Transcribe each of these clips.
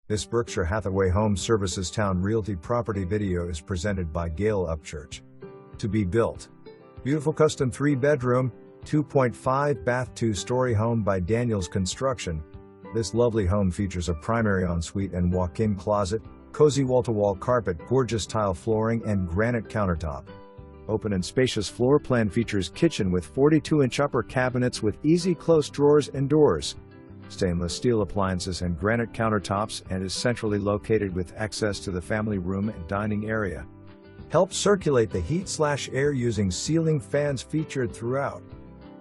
This Berkshire Hathaway Home Services Towne Realty property video is presented by Gale Upchurch. To be built. Beautiful custom 3-bedroom, 2.5 bath 2-story home by Daniels Construction. This lovely home features a primary ensuite and walk-in closet, cozy wall-to-wall carpet, gorgeous tile flooring and granite countertop. Open and spacious floor plan features kitchen with 42-inch upper cabinets with easy close drawers and doors. Stainless steel appliances and granite countertops, and is centrally located with access to the family room and dining area. Help circulate the heat/air using ceiling fans featured throughout.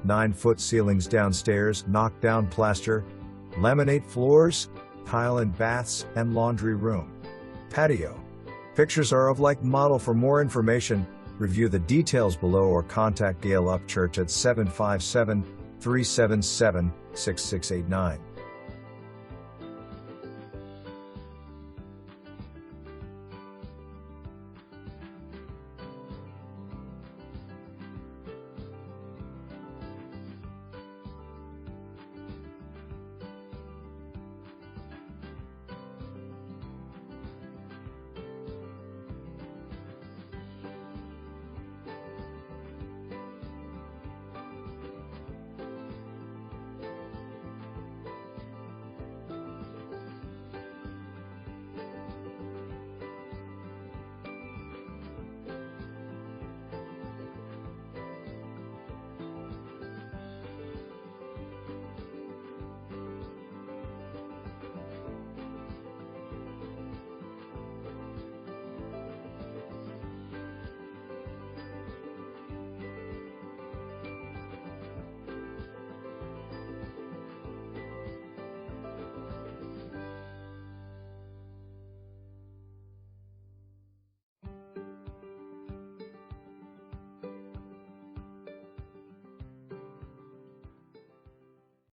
9-foot ceilings downstairs, knockdown plaster, laminate floors, tile and baths, and laundry room. Patio. Pictures are of like model. For more information, review the details below or contact Gale Upchurch at 757-377-6689.